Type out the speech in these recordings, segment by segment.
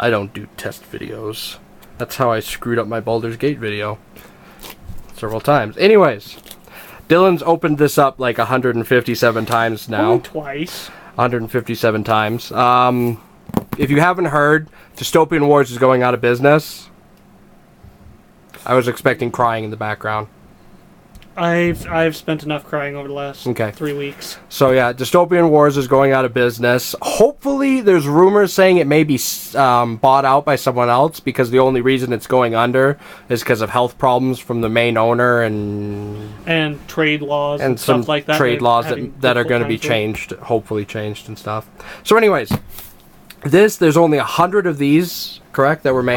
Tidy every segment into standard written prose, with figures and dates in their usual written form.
I don't do test videos. That's how I screwed up my Baldur's Gate video. Several times. Anyways, Dylan's opened this up like 157 times now. Only twice. 157 times. If you haven't heard, Dystopian Wars is going out of business. I was expecting crying in the background. I've spent enough crying over the last 3 weeks. So yeah, Dystopian Wars is going out of business. Hopefully, there's rumors saying it may be bought out by someone else because the only reason it's going under is because of health problems from the main owner and trade laws and some stuff like that. Trade laws that are going to be changed, hopefully changed and stuff. So, anyways, there's only 100 of these. Correct, that were made?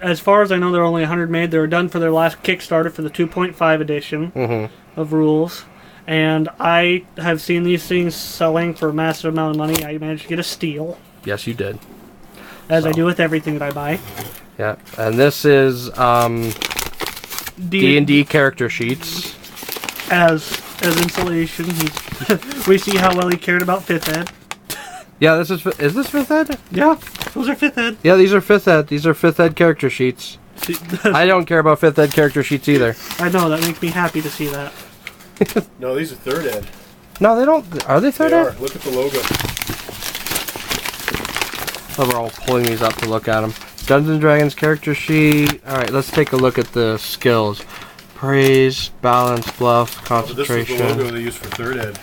As far as I know, there are only 100 made. They were done for their last Kickstarter for the 2.5 edition of rules. And I have seen these things selling for a massive amount of money. I managed to get a steal. Yes, you did. As I do with everything that I buy. Yeah, and this is D&D character sheets. As insulation. We see how well he cared about 5th Ed. Yeah, is this 5th Ed? Yeah, those are 5th Ed. Yeah, these are 5th Ed. These are 5th Ed character sheets. I don't care about 5th Ed character sheets either. I know, that makes me happy to see that. No, these are 3rd Ed. No, they don't. Are they 3rd Ed? Look at the logo. Oh, we're all pulling these up to look at them. Dungeons & Dragons character sheet. Alright, let's take a look at the skills. Praise, balance, bluff, concentration. This is the logo they use for 3rd Ed.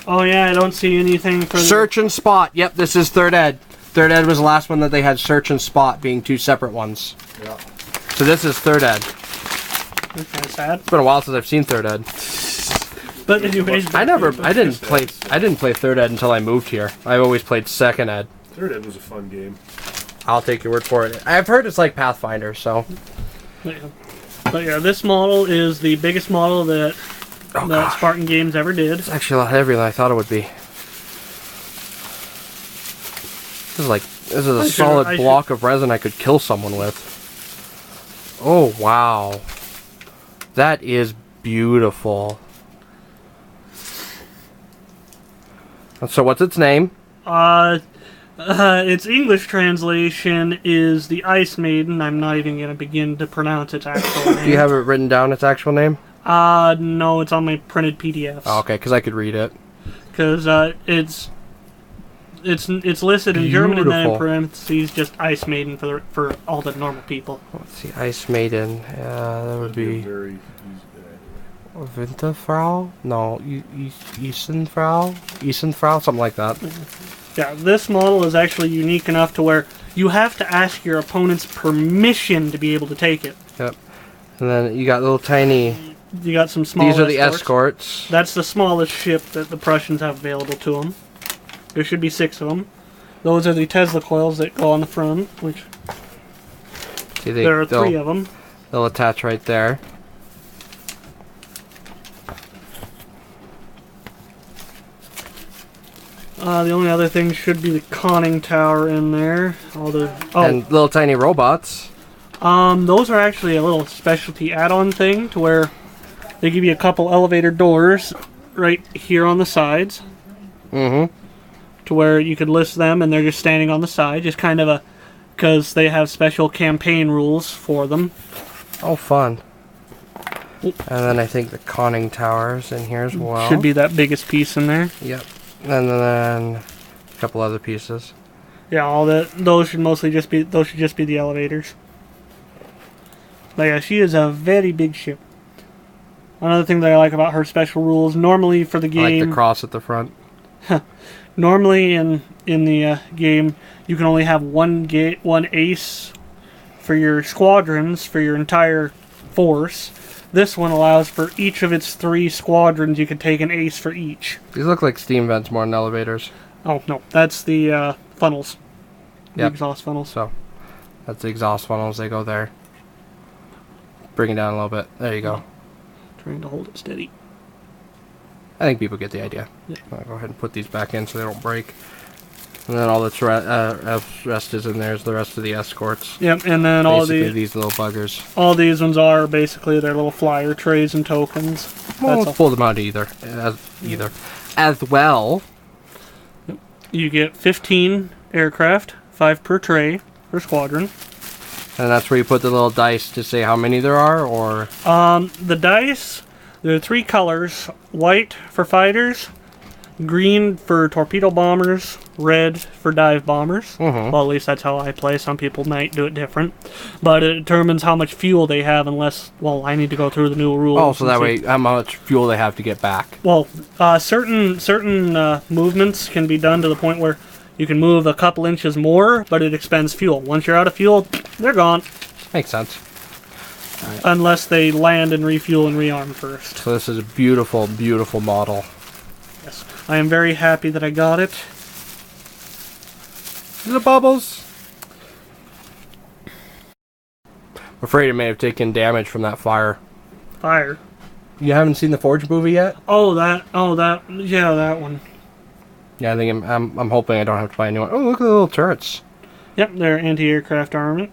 Oh yeah, I don't see anything for Search and Spot. Yep, this is 3rd Ed. 3rd Ed was the last one that they had Search and Spot being 2 separate ones. Yeah. So this is 3rd Ed. That's kind of sad. It's been a while since I've seen 3rd Ed. But anyways, I didn't play 3rd Ed until I moved here. I've always played 2nd Ed. 3rd Ed was a fun game. I'll take your word for it. I've heard it's like Pathfinder, so. But yeah, this model is the biggest model that Spartan Games ever did. It's actually a lot heavier than I thought it would be. This is a solid block of resin I could kill someone with. Oh wow. That is beautiful. So what's its name? Its English translation is the Eismädchen. I'm not even going to begin to pronounce its actual name. Do you have it written down, its actual name? No, it's on my printed PDFs. Oh, okay, because I could read it. Because it's listed in German and then in parentheses just Eismädchen for all the normal people. Let's see, Eismädchen. That would be Winterfrau? No, Isenfrau? Something like that. Yeah, this model is actually unique enough to where you have to ask your opponent's permission to be able to take it. Yep. And then you got little tiny... You got some small These are the escorts. That's the smallest ship that the Prussians have available to them. There should be 6 of them. Those are the Tesla coils that go on the front, which... See, there are 3 of them. They'll attach right there. The only other thing should be the conning tower in there. And little tiny robots. Those are actually a little specialty add-on thing to where they give you a couple elevator doors right here on the sides. Mm-hmm. To where you could list them and they're just standing on the side. Just kind of because they have special campaign rules for them. Oh, fun. And then I think the conning towers in here as well. Should be that biggest piece in there. Yep. And then a couple other pieces. Yeah, those should just be the elevators. But yeah, she is a very big ship. Another thing that I like about her special rules, normally for the game... I like the cross at the front. Normally in the game, you can only have one ace for your squadrons, for your entire force. This one allows for each of its 3 squadrons, you can take an ace for each. These look like steam vents more than elevators. Oh, no. That's the funnels. The Yep. exhaust funnels. So, that's the exhaust funnels. They go there. Bring it down a little bit. There you go. Trying to hold it steady. I think people get the idea. Yeah. I'll go ahead and put these back in so they don't break. And then all that's rest is in there is the rest of the escorts. Yep, and then basically these little buggers. All these ones are basically their little flyer trays and tokens. Well, let's pull them out as well. You get 15 aircraft, 5 per tray per squadron. And that's where you put the little dice to say how many there are, or... The dice, there are 3 colors. White for fighters, green for torpedo bombers, red for dive bombers. Well, at least that's how I play. Some people might do it different. But it determines how much fuel they have unless, well, I need to go through the new rules. Oh, so that way how much fuel they have to get back. Well, certain movements can be done to the point where you can move a couple inches more, but it expends fuel. Once you're out of fuel, they're gone. Makes sense. Unless they land and refuel and rearm first. So this is a beautiful, beautiful model. Yes. I am very happy that I got it. The bubbles. I'm afraid it may have taken damage from that fire. Fire. You haven't seen the Forge movie yet? Yeah, that one. Yeah, I think I'm hoping I don't have to buy a new one. Oh, look at the little turrets. Yep, they're anti-aircraft armament.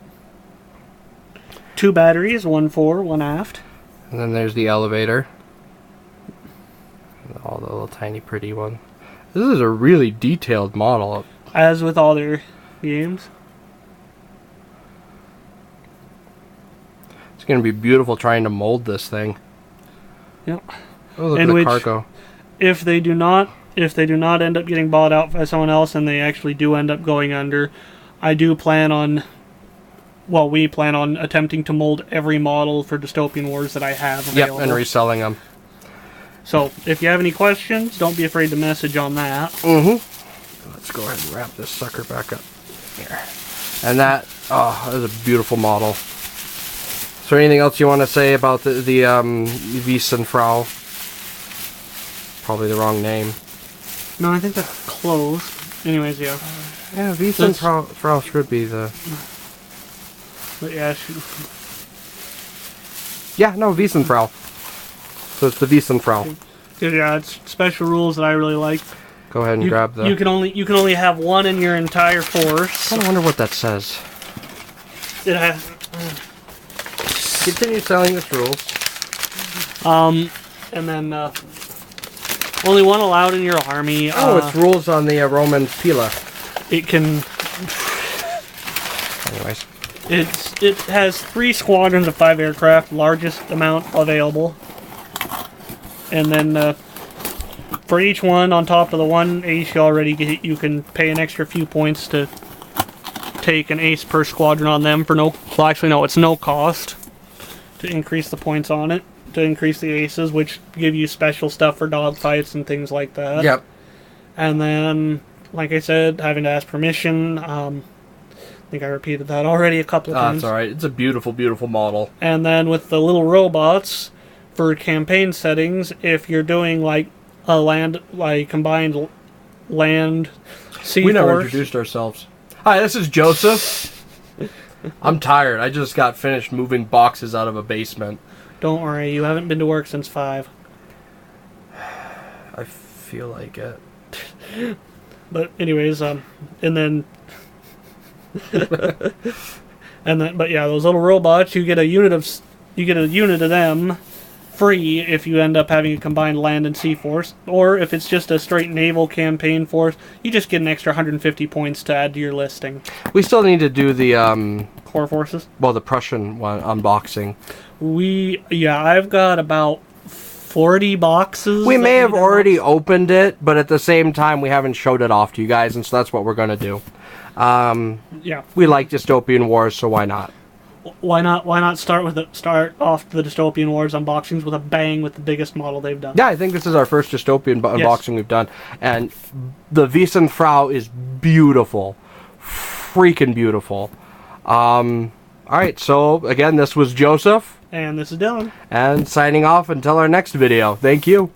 2 batteries, 1 fore, 1 aft. And then there's the elevator. All the little tiny pretty one. This is a really detailed model. As with all their games. It's going to be beautiful trying to mold this thing. Yep. Oh, look at the cargo. If they do not end up getting bought out by someone else and they actually do end up going under, I do plan on, well, we plan on attempting to mold every model for Dystopian Wars that I have available. Yep, and reselling them. So, if you have any questions, don't be afraid to message on that. Let's go ahead and wrap this sucker back up here. And that is a beautiful model. Is there anything else you want to say about the Wiesenfrau? Probably the wrong name. No, I think that's close. Anyways, yeah. Yeah, Wiesenfrau should be the... But yeah, Yeah, no, Wiesenfrau. So it's the Wiesenfrau. yeah, it's special rules that I really like. Go ahead and grab the... You can only have 1 in your entire force. I wonder what that says. It has... Continue selling this rules. And then, only 1 allowed in your army. It's rules on the Roman Pila. It can... Anyways. It has 3 squadrons of 5 aircraft, largest amount available. And then, for each one, on top of the 1 ace you already get, you can pay an extra few points to take an ace per squadron on them for no... Well, actually, no, it's no cost to increase the points on it, to increase the aces, which give you special stuff for dogfights and things like that. Yep. And then, like I said, having to ask permission. I think I repeated that already a couple of times. That's alright. It's a beautiful, beautiful model. And then with the little robots, for campaign settings, if you're doing like a combined land sea We never force. introduced ourselves. Hi, this is Joseph. I'm tired. I just got finished moving boxes out of a basement. Don't worry, you haven't been to work since 5. I feel like it. But anyways, and then but yeah, those little robots, you get a unit of them free if you end up having a combined land and sea force, or if it's just a straight naval campaign force, you just get an extra 150 points to add to your listing. We still need to do the Core forces. well, the Prussian one unboxing. I've got about 40 boxes. We may have already opened it, but at the same time, we haven't showed it off to you guys, and so that's what we're gonna do. Yeah. We like Dystopian Wars, so why not? Why not start off the Dystopian Wars unboxings with a bang with the biggest model they've done? Yeah, I think this is our first Dystopian unboxing we've done, and the Wiesenfrau is beautiful, freaking beautiful. Alright, so again, this was Joseph. And this is Dylan. And signing off until our next video. Thank you.